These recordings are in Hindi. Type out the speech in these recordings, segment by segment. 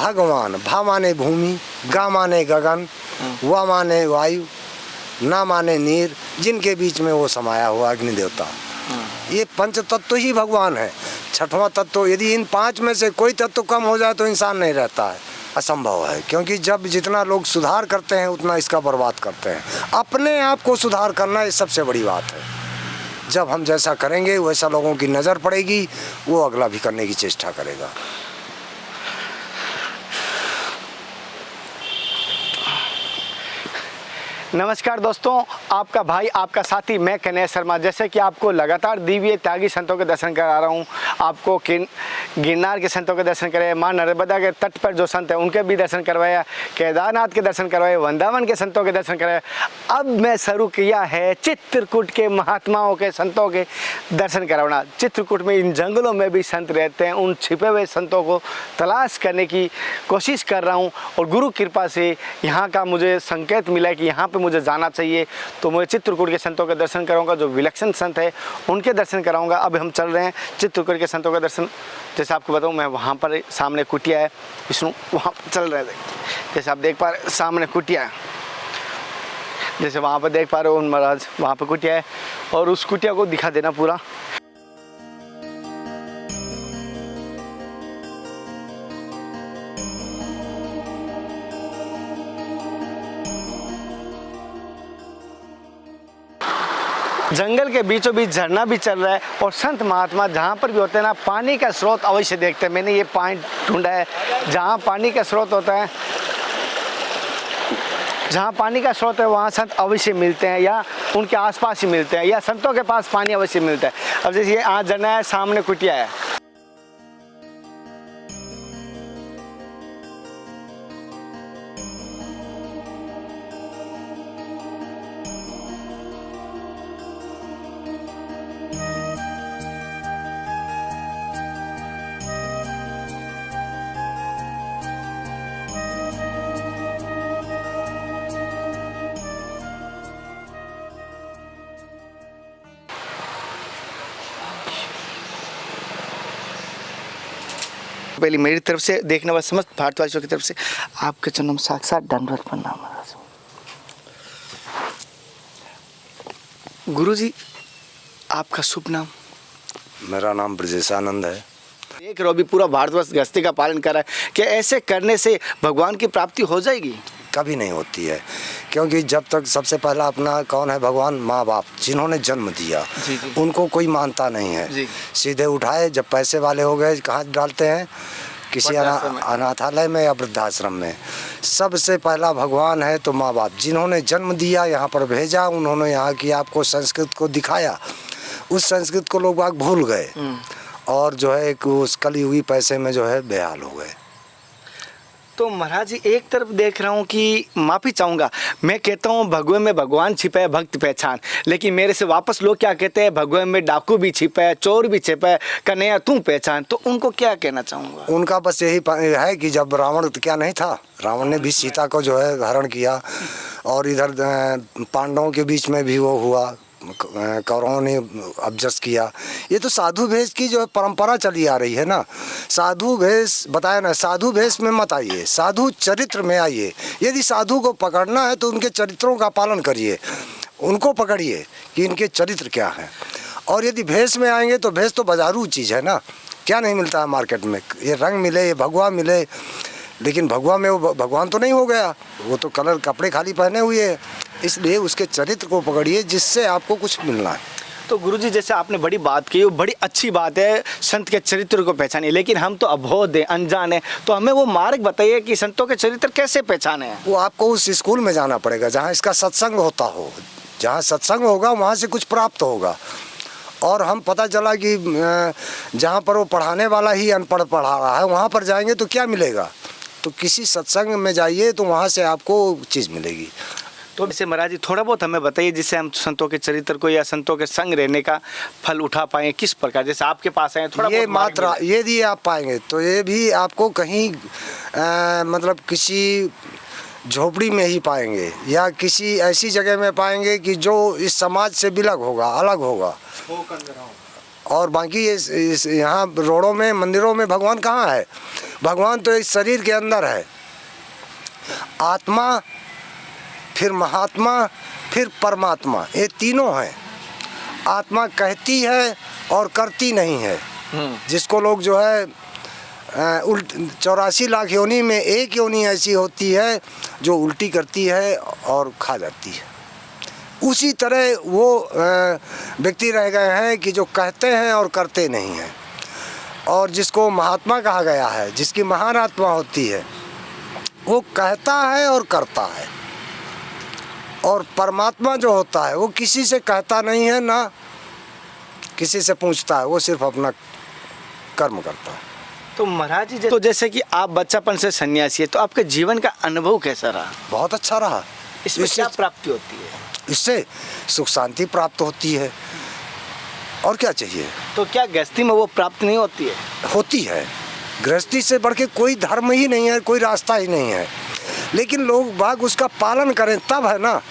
भगवान, भा माने भूमि, गा माने गगन, वा माने वायु, ना माने नीर, जिनके बीच में वो समाया हुआ अग्नि देवता। ये पंच तत्व ही भगवान है। छठवां तत्व, यदि इन 5 में से कोई तत्व कम हो जाए तो इंसान नहीं रहता है, असंभव है। क्योंकि जब जितना लोग सुधार करते हैं उतना इसका बर्बाद करते हैं। अपने आप को सुधार करना ये सबसे बड़ी बात है। जब हम जैसा करेंगे वैसा लोगों की नज़र पड़ेगी, वो अगला भी करने की चेष्टा करेगा। नमस्कार दोस्तों, आपका भाई, आपका साथी, मैं कन्हैया शर्मा। जैसे कि आपको लगातार दिव्य त्यागी संतों के दर्शन करा रहा हूँ, आपको गिरनार के संतों के दर्शन कराए, माँ नर्मदा के तट पर जो संत हैं उनके भी दर्शन करवाया, केदारनाथ के दर्शन करवाए, वृंदावन के संतों के दर्शन कराए। अब मैं शुरू किया है चित्रकूट के महात्माओं के संतों के दर्शन करवाना। चित्रकूट में इन जंगलों में भी संत रहते हैं, उन छिपे हुए संतों को तलाश करने की कोशिश कर रहा हूँ। और गुरु कृपा से यहाँ का मुझे संकेत मिला कि यहाँ पर मुझे जाना चाहिए, तो मैं चित्रकूट के संतों के दर्शन कराऊंगा। जो विलक्षण संत है उनके दर्शन कराऊंगा। अब हम चल रहे हैं चित्रकूट के संतों का दर्शन। जैसे आपको बताऊं, मैं वहाँ पर सामने कुटिया है विष्णु, वहाँ चल रहे थे। जैसे आप देख पा रहे सामने कुटिया है, जैसे वहाँ पर देख पा रहे हो महाराज, वहाँ पर कुटिया है। और उस कुटिया को दिखा देना पूरा। जंगल के बीचों बीच झरना भी चल रहा है। और संत महात्मा जहाँ पर भी होते हैं ना, पानी का स्रोत अवश्य देखते हैं। मैंने ये पॉइंट ढूंढा है, जहाँ पानी का स्रोत होता है, जहाँ पानी का स्रोत है वहाँ संत अवश्य मिलते हैं, या उनके आसपास ही मिलते हैं, या संतों के पास पानी अवश्य मिलता है। अब जैसे ये आज झरना है, सामने कुटिया है। पहले मेरी तरफ से देखने वाले समस्त भारतवासियों की तरफ से आपके चरणों में साक्षात दंडवत प्रणाम महाराज। गुरुजी, आपका शुभ नाम? मेरा नाम ब्रजेशानंद है। देख रहे हो अभी पूरा भारतवर्ष गस्ती का पालन कर रहा है। क्या ऐसे करने से भगवान की प्राप्ति हो जाएगी? कभी नहीं होती है। क्योंकि जब तक सबसे पहला अपना कौन है? भगवान, माँ बाप जिन्होंने जन्म दिया, उनको कोई मानता नहीं है। सीधे उठाए, जब पैसे वाले हो गए कहाँ डालते हैं? किसी अनाथालय में या वृद्धाश्रम में। सबसे पहला भगवान है तो माँ बाप, जिन्होंने जन्म दिया, यहाँ पर भेजा, उन्होंने यहाँ की आपको संस्कृत को दिखाया। उस संस्कृत को लोग बाग भूल गए और जो है उस कली हुई पैसे में जो है बेहाल हो गए। तो महाराज जी, एक तरफ देख रहा हूँ कि माफ़ी चाहूँगा, मैं कहता हूँ भगवे में भगवान छिपा है, भक्त पहचान। लेकिन मेरे से वापस लोग क्या कहते हैं? भगवे में डाकू भी छिपा है, चोर भी छिपा है, कन्हैया तू पहचान। तो उनको क्या कहना चाहूँगा? उनका बस यही है कि जब रावण क्या नहीं था, रावण ने भी सीता को जो है हरण किया, और इधर पांडवों के बीच में भी वो हुआ, कौरवों ने अबजस किया। ये तो साधु भेष की जो है परंपरा चली आ रही है ना। साधु भेष बताया ना, साधु भेष में मत आइए, साधु चरित्र में आइए। यदि साधु को पकड़ना है तो उनके चरित्रों का पालन करिए, उनको पकड़िए कि इनके चरित्र क्या हैं। और यदि भेष में आएंगे तो भेष तो बाजारू चीज़ है ना, क्या नहीं मिलता है मार्केट में? ये रंग मिले, ये भगवा मिले, लेकिन भगवा में वो भगवान तो नहीं हो गया, वो तो कलर कपड़े खाली पहने हुए है। इसलिए उसके चरित्र को पकड़िए, जिससे आपको कुछ मिलना है। तो गुरुजी, जैसे आपने बड़ी बात की, वो बड़ी अच्छी बात है, संत के चरित्र को पहचानिए। लेकिन हम तो अबोध हैं, अनजान हैं, तो हमें वो मार्ग बताइए कि संतों के चरित्र कैसे पहचाने। वो आपको उस स्कूल में जाना पड़ेगा जहाँ इसका सत्संग होता हो। जहाँ सत्संग होगा वहाँ से कुछ प्राप्त होगा। और हम पता चला कि जहाँ पर वो पढ़ाने वाला ही अनपढ़ पढ़ा रहा है, वहाँ पर जाएंगे तो क्या मिलेगा? तो किसी सत्संग में जाइए तो वहाँ से आपको चीज़ मिलेगी। तो जैसे महाराज जी, थोड़ा बहुत हमें बताइए जिससे हम संतों के चरित्र को या संतों के संग रहने का फल उठा पाएँ। किस प्रकार, जैसे आपके पास आए थोड़ा ये मात्रा यदि आप पाएंगे तो ये भी आपको कहीं मतलब किसी झोपड़ी में ही पाएंगे, या किसी ऐसी जगह में पाएंगे कि जो इस समाज से बिलग होगा, अलग होगा। और बाकी इस यहाँ रोडों में मंदिरों में भगवान कहाँ है? भगवान तो इस शरीर के अंदर है। आत्मा, फिर महात्मा, फिर परमात्मा, ये तीनों हैं। आत्मा कहती है और करती नहीं है। जिसको लोग जो है 84 लाख योनि में एक योनि ऐसी होती है जो उल्टी करती है और खा जाती है। उसी तरह वो व्यक्ति रह गए हैं कि जो कहते हैं और करते नहीं हैं। और जिसको महात्मा कहा गया है, जिसकी महान आत्मा होती है, वो कहता है और करता है। और परमात्मा जो होता है वो किसी से कहता नहीं है, ना किसी से पूछता है, वो सिर्फ अपना कर्म करता है। तो महाराज जी, तो जैसे कि आप बच्चापन से सन्यासी है, तो आपके जीवन का अनुभव कैसा रहा? बहुत अच्छा रहा। इसमें क्या प्राप्ति होती है? इससे सुख शांति प्राप्त होती है, और क्या चाहिए? तो क्या गृहस्थी में वो प्राप्त नहीं होती है? होती है। गृहस्थी से बढ़ के कोई धर्म ही नहीं है, कोई रास्ता ही नहीं है। लेकिन लोग बाग उसका पालन करें तब है ना।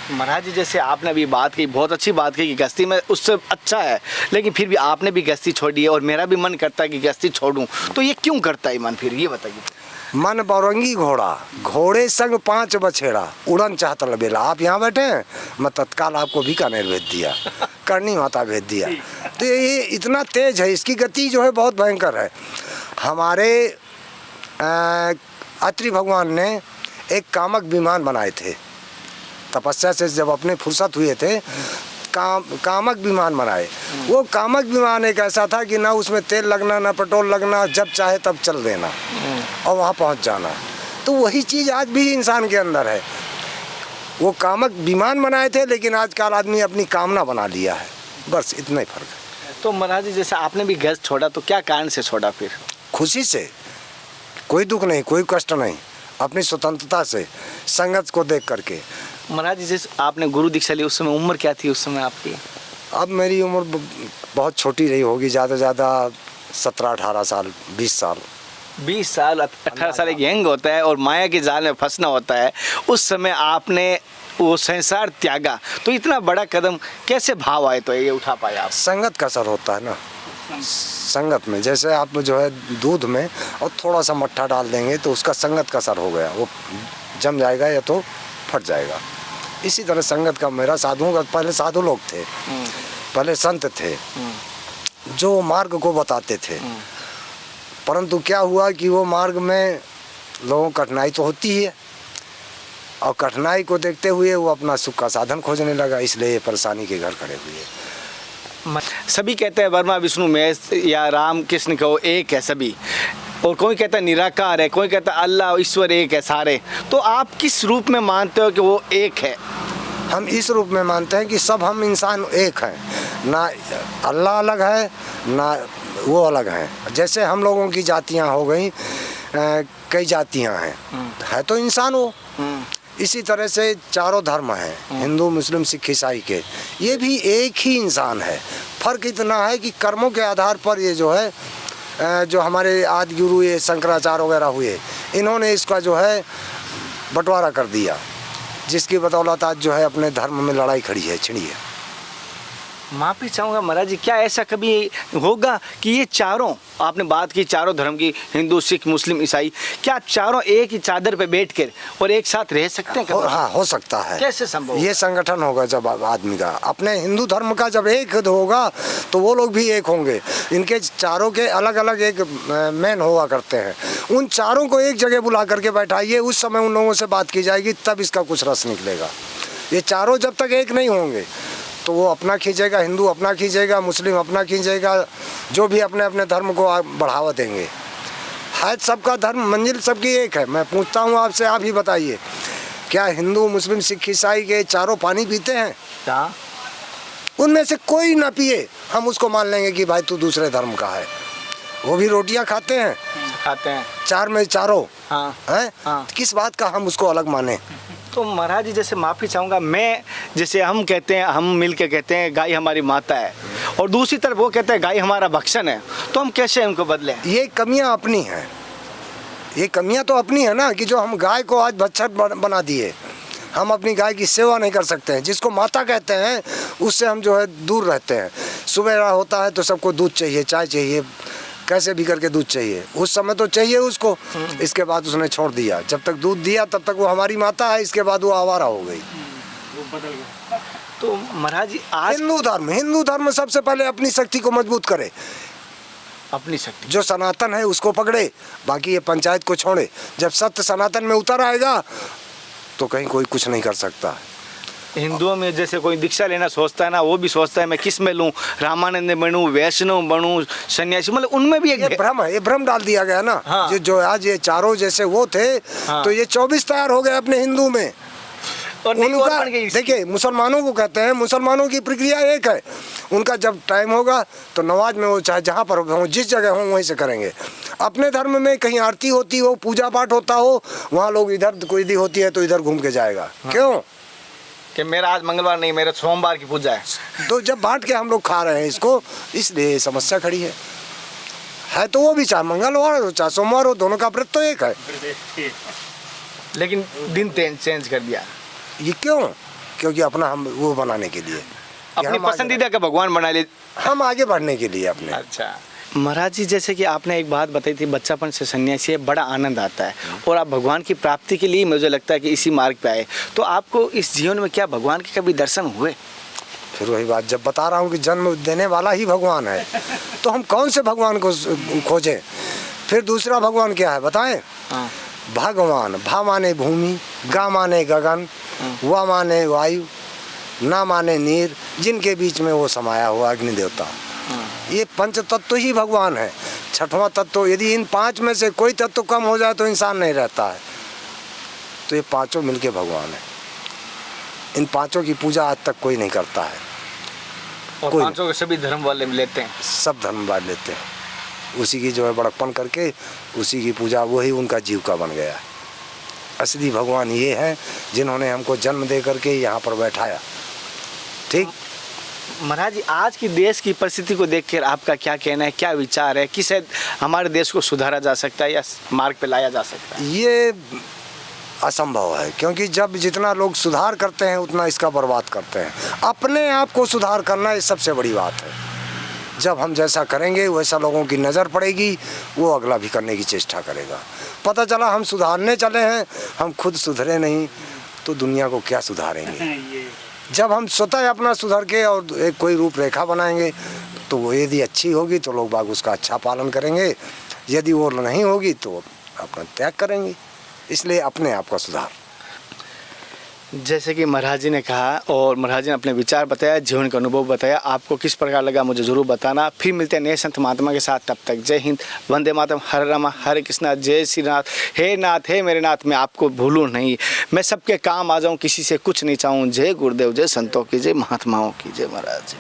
महाराज जी, जैसे आपने अभी बात की, बहुत अच्छी बात की कि गृहस्थी में उससे अच्छा है, लेकिन फिर भी आपने भी गृहस्थी छोड़ी है और मेरा भी मन करता है कि गृहस्थी छोड़ूं, तो ये क्यों करता है मन? फिर ये बताइए। मन बौरंगी घोड़ा, घोड़े संग 5 बछेड़ा, उड़न चाहता लबेला। आप यहाँ बैठे हैं, मैं तत्काल आपको बीकानेर भेज दिया, करनी माता भेज दिया। तो ये इतना तेज है, इसकी गति जो है बहुत भयंकर है। हमारे अत्रि भगवान ने एक कामक विमान बनाए थे। तपस्या से जब अपने फुर्सत हुए थे, कामक विमान बनाए। वो कामक विमान एक ऐसा था कि ना उसमें तेल लगना, ना पेट्रोल लगना, जब चाहे तब चल देना और वहाँ पहुँच जाना। तो वही चीज़ आज भी इंसान के अंदर है। वो कामक विमान बनाए थे, लेकिन आजकल आदमी अपनी कामना बना लिया है, बस इतना ही फर्क है। तो महाराज जी, जैसे आपने भी गृहस्थ छोड़ा, तो क्या कारण से छोड़ा? फिर खुशी से, कोई दुख नहीं, कोई कष्ट नहीं, अपनी स्वतंत्रता से, संगत को देख करके। महाराज जी, जैसे आपने गुरु दीक्षा ली, उस समय उम्र क्या थी उस समय आपकी? अब मेरी उम्र बहुत छोटी रही होगी, ज़्यादा 17-18 साल, 20 साल। 20 साल, 18 साल एक यंग होता है और माया के जाल में फंसना होता है। उस समय आपने वो संसार त्यागा, तो इतना बड़ा कदम कैसे भाव आए, तो ये उठा पाए आप? संगत का असर होता है ना। संगत में जैसे आप जो है दूध में और थोड़ा सा मट्ठा डाल देंगे तो उसका संगत का असर हो गया, वो जम जाएगा या तो फट जाएगा। इसी तरह संगत का, मेरा साधुओं का, पहले साधु लोग थे, पहले संत थे जो मार्ग को बताते थे। परंतु क्या हुआ कि वो मार्ग में लोगों को कठिनाई तो होती ही है, और कठिनाई को देखते हुए वो अपना सुख का साधन खोजने लगा, इसलिए ये परेशानी के घर खड़े हुए। सभी कहते हैं ब्रह्मा विष्णु महेश या राम कृष्ण को एक है सभी, और कोई कहता है निराकार है, कोई कहता है अल्लाह ईश्वर एक है सारे। तो आप किस रूप में मानते हो कि वो एक है? हम इस रूप में मानते हैं कि सब हम इंसान एक हैं, ना अल्लाह अलग है ना वो अलग हैं। जैसे हम लोगों की जातियां हो गई, कई जातियां हैं, है तो इंसान वो। इसी तरह से चारों धर्म हैं, हिंदू मुस्लिम सिख ईसाई के, ये भी एक ही इंसान है। फर्क इतना है कि कर्मों के आधार पर ये जो है, जो हमारे आदि गुरु ये शंकराचार्य वगैरह हुए, इन्होंने इसका जो है बंटवारा कर दिया, जिसकी बदौलत आज जो है अपने धर्म में लड़ाई खड़ी है, छिड़ी है। माफ़ी चाहूँगा महाराज जी, क्या ऐसा कभी होगा कि ये चारों, आपने बात की चारों धर्म की, हिंदू सिख मुस्लिम ईसाई, क्या चारों एक ही चादर पे बैठकर और एक साथ रह सकते हैं? हाँ, हो सकता है। कैसे संभव? ये संगठन होगा जब आदमी का, अपने हिंदू धर्म का जब एक होगा तो वो लोग भी एक होंगे। इनके चारों के अलग अलग एक मैन हुआ करते हैं, उन चारों को एक जगह बुला करके बैठाइए, उस समय उन लोगों से बात की जाएगी, तब इसका कुछ रस निकलेगा। ये चारों जब तक एक नहीं होंगे तो वो अपना खींचेगा, हिंदू अपना खींचेगा, मुस्लिम अपना खींचेगा, जो भी अपने अपने धर्म को बढ़ावा देंगे। है सबका धर्म, मंजिल सबकी एक है। मैं पूछता हूँ आपसे, आप ही बताइए, क्या हिंदू मुस्लिम सिख ईसाई के चारों पानी पीते हैं? क्या उनमें से कोई ना पिए, हम उसको मान लेंगे कि भाई तू दूसरे धर्म का है। वो भी रोटियां खाते हैं, चार में चारों। हाँ, हैं? हाँ। किस बात का हम उसको अलग माने? तो महाराज जी, जैसे माफ़ी चाहूँगा मैं, जैसे हम कहते हैं, हम मिल के कहते हैं गाय हमारी माता है, और दूसरी तरफ वो कहते हैं गाय हमारा भक्षण है, तो हम कैसे उनको बदलें? ये कमियां अपनी हैं, ये कमियां तो अपनी है ना, कि जो हम गाय को आज भक्षण बना दिए, हम अपनी गाय की सेवा नहीं कर सकते हैं। जिसको माता कहते हैं उससे हम जो है दूर रहते हैं। सुबह होता है तो सबको दूध चाहिए, चाय चाहिए, कैसे भी करके दूध चाहिए, उस समय तो चाहिए उसको। इसके बाद उसने छोड़ दिया, जब तक दूध दिया तब तक वो हमारी माता है, इसके बाद वो आवारा हो गई। वो बदल गया। तो महाराज जी आज हिंदू धर्म सबसे पहले अपनी शक्ति को मजबूत करे, अपनी शक्ति जो सनातन है उसको पकड़े, बाकी ये पंचायत को छोड़े। जब सत्य सनातन में उतर आएगा तो कहीं कोई कुछ नहीं कर सकता। हिंदुओं में जैसे कोई दीक्षा लेना सोचता है ना, वो भी सोचता है मैं किस में लूँ, रामानंद में बनूँ, वैष्णव बनूँ, सन्यासी, मतलब उनमें भी एक ये भ्रम है, ये भ्रम डाल दिया गया ना। हाँ। जो आज ये चारों जैसे वो थे, हाँ। तो ये 24 तैयार हो गए अपने हिंदू में। और उनका देखिए, मुसलमानों को कहते हैं, मुसलमानों की प्रक्रिया एक है, उनका जब टाइम होगा तो नमाज में वो चाहे जहाँ पर हो, जिस जगह हो वहीं से करेंगे। अपने धर्म में कहीं आरती होती हो, पूजा पाठ होता हो, वहाँ लोग इधर कोई दी होती है तो इधर घूम के जाएगा। हाँ। क्यों कि मेरा आज मंगलवार नहीं, मेरा सोमवार की पूजा है। तो जब बांट के हम लोग खा रहे हैं इसको, इसलिए समस्या खड़ी है तो वो भी चाहे मंगलवार हो चाहे सोमवार हो, दोनों का व्रत तो एक है, लेकिन दिन चेंज कर दिया। ये क्यों? क्योंकि अपना हम वो बनाने के लिए, अपनी पसंदीदा का भगवान बना ले, हम आगे बढ़ने के लिए अपने। अच्छा महाराज जी, जैसे कि आपने एक बात बताई थी, बच्चापन से सन्यासी है, बड़ा आनंद आता है और आप भगवान की प्राप्ति के लिए मुझे लगता है कि इसी मार्ग पे आए। तो आपको इस जीवन में क्या भगवान के कभी दर्शन हुए? फिर वही बात, जब बता रहा हूँ कि जन्म देने वाला ही भगवान है, तो हम कौन से भगवान को खोजें? फिर दूसरा भगवान क्या है बताएं? हाँ। भगवान, भा माने भूमि, गा माने गगन, वा माने वायु, ना माने नीर, जिनके बीच में वो समाया हुआ अग्नि देवता। ये पंच तत्व ही भगवान है। छठवां तत्व, यदि इन 5 में से कोई तत्व कम हो जाए तो इंसान नहीं रहता है। तो ये पांचों मिलके भगवान है। इन पांचों की पूजा आज तक कोई नहीं करता है। और पांचों के सभी धर्म वाले लेते हैं, सब धर्म वाले लेते हैं। उसी की जो है बड़प्पन करके उसी की पूजा, वही उनका जीविका बन गया है। असली भगवान ये हैं जिन्होंने हमको जन्म दे करके यहाँ पर बैठाया। ठीक महाराज जी, आज की देश की परिस्थिति को देखकर आपका क्या कहना है, क्या विचार है? किस हमारे देश को सुधारा जा सकता है या मार्ग पे लाया जा सकता है? ये असंभव है, क्योंकि जब जितना लोग सुधार करते हैं उतना इसका बर्बाद करते हैं। अपने आप को सुधार करना ये सबसे बड़ी बात है। जब हम जैसा करेंगे वैसा लोगों की नज़र पड़ेगी, वो अगला भी करने की चेष्टा करेगा। पता चला हम सुधारने चले हैं, हम खुद सुधरे नहीं तो दुनिया को क्या सुधारेंगे? जब हम स्वतः अपना सुधर के और एक कोई रूपरेखा बनाएंगे तो वो यदि अच्छी होगी तो लोग बाग उसका अच्छा पालन करेंगे, यदि वो नहीं होगी तो अपना त्याग करेंगे। इसलिए अपने आप का सुधार। जैसे कि महाराज जी ने कहा और महाराज जी ने अपने विचार बताया, जीवन का अनुभव बताया, आपको किस प्रकार लगा मुझे ज़रूर बताना। फिर मिलते हैं नए संत महात्मा के साथ, तब तक जय हिंद, वंदे मातरम, हरे रामा हरे कृष्णा, जय श्री नाथ। हे नाथ, हे मेरे नाथ, मैं आपको भूलूँ नहीं, मैं सबके काम आ जाऊँ, किसी से कुछ नहीं चाहूँ। जय गुरुदेव, जय संतों की, जय महात्माओं की, जय महाराज जी।